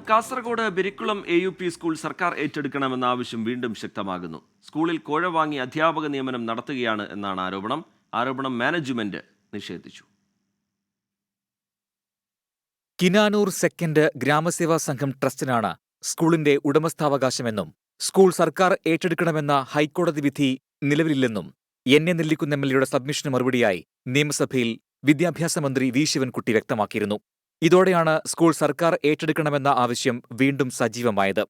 Kasaragod Birikkulam AUP school സർക്കാർ ഏറ്റെടുക്കണമെന്ന ആവശ്യം വീണ്ടും ശക്തമാകുന്നു. സ്കൂളിൽ കോഴ വാങ്ങി അധ്യാപക നിയമനം നടത്തുകയാണ് എന്നാണ് ആരോപണം മാനേജ്മെന്റ് നിഷേധിച്ചു. കിനാനൂർ സെക്കൻഡ് ഗ്രാമസേവാ സംഘം ട്രസ്റ്റിനാണ് സ്കൂളിന്റെ ഉടമസ്ഥാവകാശമെന്നും സ്കൂൾ സർക്കാർ ഏറ്റെടുക്കണമെന്ന ഹൈക്കോടതി വിധി നിലവിലില്ലെന്നും എന്നെ നെല്ലിക്കുന്ന MLAയുടെ സബ്മിഷന് മറുപടിയായി നിയമസഭയിൽ വിദ്യാഭ്യാസ മന്ത്രി വി ശിവൻകുട്ടി വ്യക്തമാക്കിയിരുന്നു. ഇതോടെയാണ് സ്കൂൾ സർക്കാർ ഏറ്റെടുക്കണമെന്ന ആവശ്യം വീണ്ടും സജീവമായത്.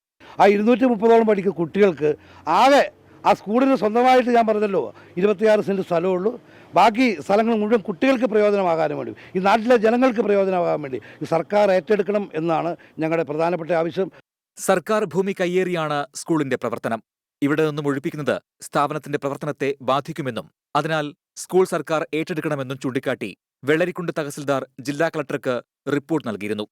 ആ 230ഓളം പഠിക്കുന്ന കുട്ടികൾക്ക് ആകെ ആ സ്കൂളിന് സ്വന്തമായിട്ട് ഞാൻ പറഞ്ഞല്ലോ 26 സെന്റ് സ്ഥലമുള്ളൂ. ബാക്കി സ്ഥലങ്ങൾ മുഴുവൻ കുട്ടികൾക്ക് പ്രയോജനമാകാനും വേണ്ടി, ഈ നാട്ടിലെ ജനങ്ങൾക്ക് പ്രയോജനമാകാൻ വേണ്ടി ഈ സർക്കാർ ഏറ്റെടുക്കണം എന്നാണ് ഞങ്ങളുടെ പ്രധാനപ്പെട്ട ആവശ്യം. സർക്കാർ ഭൂമി കയ്യേറിയാണ് സ്കൂളിന്റെ പ്രവർത്തനം. ഇവിടെ നിന്നും ഒഴിപ്പിക്കുന്നത് സ്ഥാപനത്തിന്റെ പ്രവർത്തനത്തെ ബാധിക്കുമെന്നും അതിനാൽ സ്കൂൾ സർക്കാർ ഏറ്റെടുക്കണമെന്നും ചൂണ്ടിക്കാട്ടി വെള്ളരിക്കുണ്ട് തഹസിൽദാർ ജില്ലാ കളക്ടർക്ക് റിപ്പോർട്ട് നൽകിയിരുന്നു.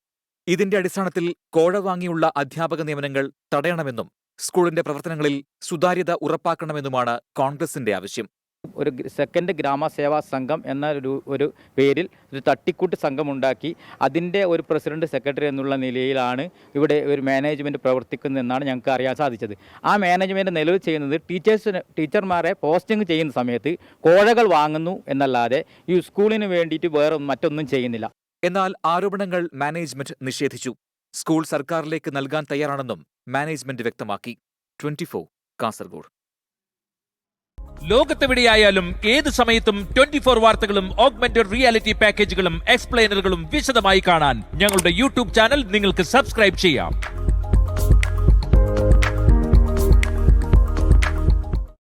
ഇതിന്റെ അടിസ്ഥാനത്തിൽ കോഴ വാങ്ങിയുള്ള അധ്യാപക നിയമനങ്ങൾ തടയണമെന്നും സ്കൂളിന്റെ പ്രവർത്തനങ്ങളിൽ സുതാര്യത ഉറപ്പാക്കണമെന്നുമാണ് കോൺഗ്രസിന്റെ ആവശ്യം. ഒരു സെക്കൻഡ് ഗ്രാമസേവാ സംഘം എന്ന ഒരു പേരിൽ ഒരു തട്ടിക്കൂട്ട് സംഘമുണ്ടാക്കി അതിൻ്റെ ഒരു പ്രസിഡന്റ് സെക്രട്ടറി എന്നുള്ള നിലയിലാണ് ഇവിടെ ഒരു മാനേജ്മെൻറ്റ് പ്രവർത്തിക്കുന്നതെന്നാണ് ഞങ്ങൾക്ക് അറിയാൻ സാധിച്ചത്. ആ മാനേജ്മെൻറ്റ് നിലവിൽ ചെയ്യുന്നത് ടീച്ചർമാരെ പോസ്റ്റിംഗ് ചെയ്യുന്ന സമയത്ത് കോഴകൾ വാങ്ങുന്നു എന്നല്ലാതെ ഈ സ്കൂളിന് വേണ്ടിയിട്ട് വേറെ മറ്റൊന്നും ചെയ്യുന്നില്ല. എന്നാൽ ആരോപണങ്ങൾ മാനേജ്മെന്റ് നിഷേധിച്ചു. സ്കൂൾ സർക്കാരിലേക്ക് നൽകാൻ തയ്യാറാണെന്നും മാനേജ്മെന്റ് വ്യക്തമാക്കി. 24 കാസർഗോഡ്. ലോകത്തെവിടെയായാലും ഏത് സമയത്തും 24 വാർത്തകളും ഓഗ്മെന്റഡ് റിയാലിറ്റി പാക്കേജുകളും എക്സ്പ്ലെയിനറുകളും വിശദമായി കാണാൻ ഞങ്ങളുടെ YouTube ചാനൽ നിങ്ങൾക്ക് സബ്സ്ക്രൈബ് ചെയ്യാം.